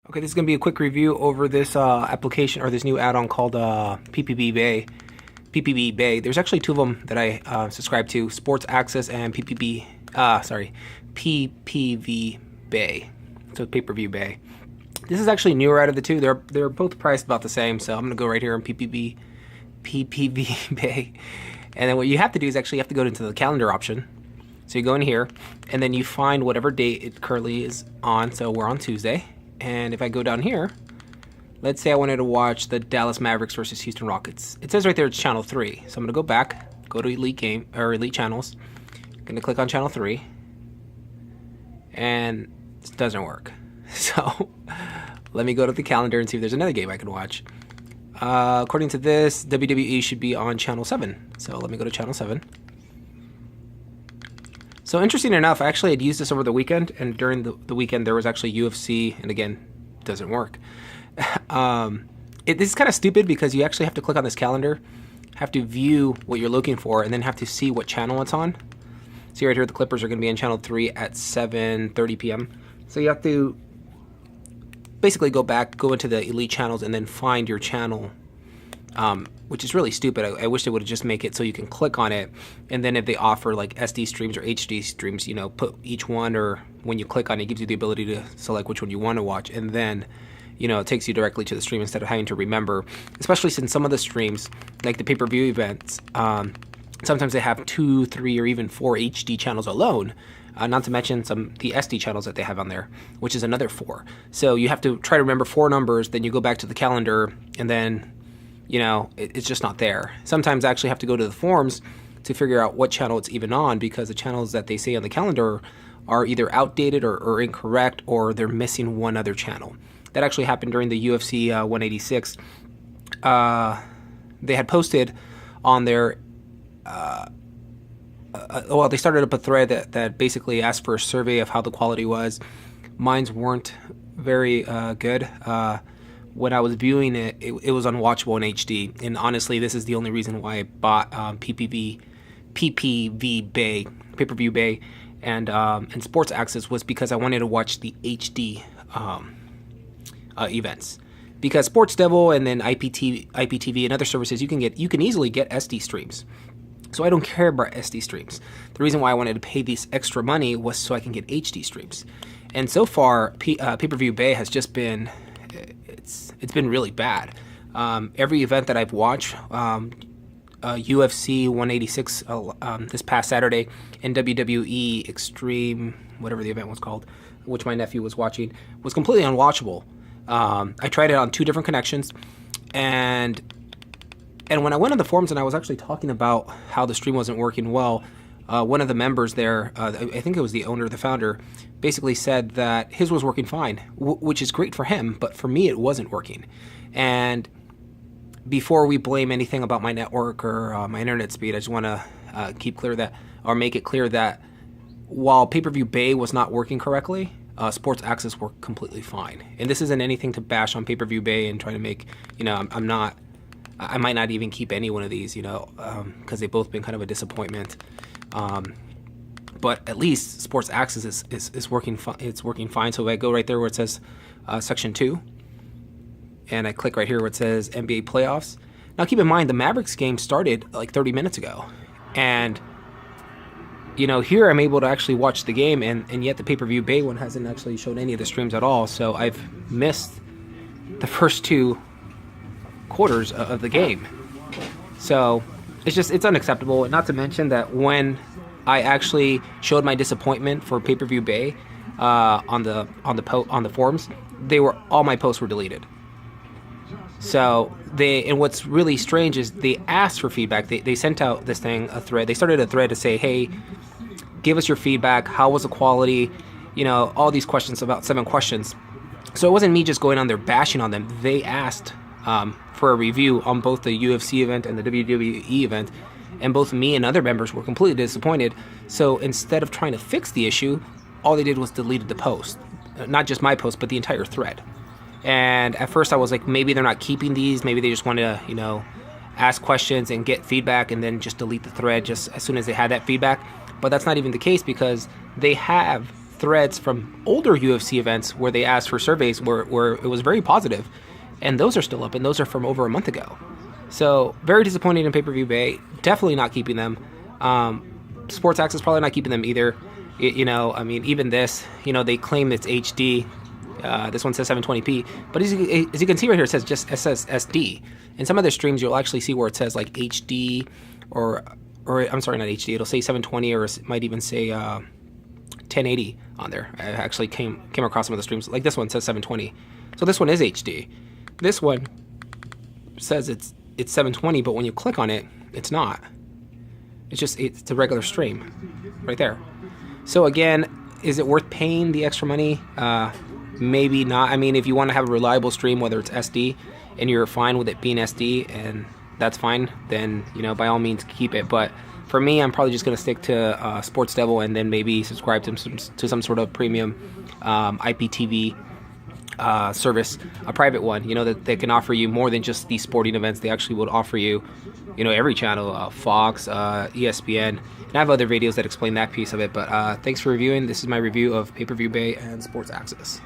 Okay, this is going to be a quick review over this application or this new add-on called PPVBAY. PPVBAY. There's actually two of them that I subscribe to: Sportsaccess and PPVBAY. So PPVBAY. This is actually newer out of the two. They're both priced about the same. So I'm going to go right here on PPVBAY, and then what you have to do is actually you have to go into the calendar option. So you go in here, and then you find whatever date it currently is on. So we're on Tuesday. And if I go down here, let's say I wanted to watch the Dallas Mavericks versus Houston Rockets. It says right there it's channel 3. So I'm going to go back, go to Elite Channels. I'm going to click on channel 3. And it doesn't work. So let me go to the calendar and see if there's another game I can watch. According to this, WWE should be on channel 7. So let me go to channel 7. So interesting enough, I actually had used this over the weekend, and during the weekend there was actually UFC, and again, it doesn't work. This is kind of stupid because you actually have to click on this calendar, have to view what you're looking for, and then have to see what channel it's on. See right here, the Clippers are going to be on channel 3 at 7:30 p.m. So you have to basically go back, go into the Elite Channels, and then find your channel, which is really stupid. I wish they would have just make it so you can click on it, and then if they offer like SD streams or HD streams, you know, put each one, or when you click on it, it gives you the ability to select which one you want to watch, and then, you know, it takes you directly to the stream instead of having to remember, especially since some of the streams, like the pay-per-view events, sometimes they have 2, 3, or even 4 HD channels alone, not to mention the SD channels that they have on there, which is another 4. So you have to try to remember 4 numbers, then you go back to the calendar, and then, you know, it's just not there. Sometimes I actually have to go to the forums to figure out what channel it's even on, because the channels that they say on the calendar are either outdated or incorrect, or they're missing one other channel. That actually happened during the UFC 186. They had posted on their, well, they started up a thread that basically asked for a survey of how the quality was. Mines weren't very good. When I was viewing it, it was unwatchable in HD. And honestly, this is the only reason why I bought PPVBAY, PPVBAY, and Sportsaccess, was because I wanted to watch the HD events. Because Sports Devil and then IPTV and other services, you can easily get SD streams. So I don't care about SD streams. The reason why I wanted to pay this extra money was so I can get HD streams. And so far, PPVBAY has just been, it's been really bad. Every event that I've watched, UFC 186 this past Saturday, and WWE Extreme, whatever the event was called, which my nephew was watching, was completely unwatchable. I tried it on 2 different connections, and when I went on the forums and I was actually talking about how the stream wasn't working well, one of the members there, I think it was the owner, the founder, basically said that his was working fine, which is great for him, but for me it wasn't working. And before we blame anything about my network or my internet speed, I just want to keep clear that, or make it clear that while PPVBAY was not working correctly, Sportsaccess worked completely fine. And this isn't anything to bash on PPVBAY and try to make, you know, I might not even keep any one of these, you know, because they've both been kind of a disappointment. But at least Sportsaccess is working. It's working fine. So if I go right there where it says Section 2, and I click right here where it says NBA Playoffs. Now keep in mind the Mavericks game started like 30 minutes ago, and you know, here I'm able to actually watch the game, and yet the PPVBAY one hasn't actually shown any of the streams at all. So I've missed the first 2 quarters of the game. So it's unacceptable. And not to mention that when I actually showed my disappointment for PPVBAY on the forums, all my posts were deleted. So and what's really strange is they asked for feedback. They sent out this thing, a thread. They started a thread to say, hey, give us your feedback. How was the quality? You know, all these questions, about 7 questions. So it wasn't me just going on there bashing on them. They asked for a review on both the UFC event and the WWE event, and both me and other members were completely disappointed. So instead of trying to fix the issue, all they did was deleted the post. Not just my post, but the entire thread. And at first I was like, maybe they're not keeping these, maybe they just want to, you know, ask questions and get feedback and then just delete the thread just as soon as they had that feedback. But that's not even the case, because they have threads from older UFC events where they asked for surveys where it was very positive, and those are still up, and those are from over a month ago. So very disappointed in PPVBAY. Definitely not keeping them. Sportsaccess probably not keeping them either. I mean, even this, they claim it's HD. This one says 720p, but as you can see right here, it says SD. In some other streams, you'll actually see where it says like HD, or I'm sorry, not HD. It'll say 720, or it might even say 1080 on there. I actually came across some of the streams. Like this one says 720, so this one is HD. This one says it's 720, but when you click on it, it's not. It's a regular stream right there. So again, is it worth paying the extra money? Maybe not. I mean, if you want to have a reliable stream, whether it's SD, and you're fine with it being SD, and that's fine, then, by all means keep it. But for me, I'm probably just going to stick to Sports Devil, and then maybe subscribe to some sort of premium IPTV service, a private one, that they can offer you more than just these sporting events. They actually would offer you, every channel, Fox, ESPN, and I have other videos that explain that piece of it. But thanks for reviewing. This is my review of PPVBAY and Sportsaccess.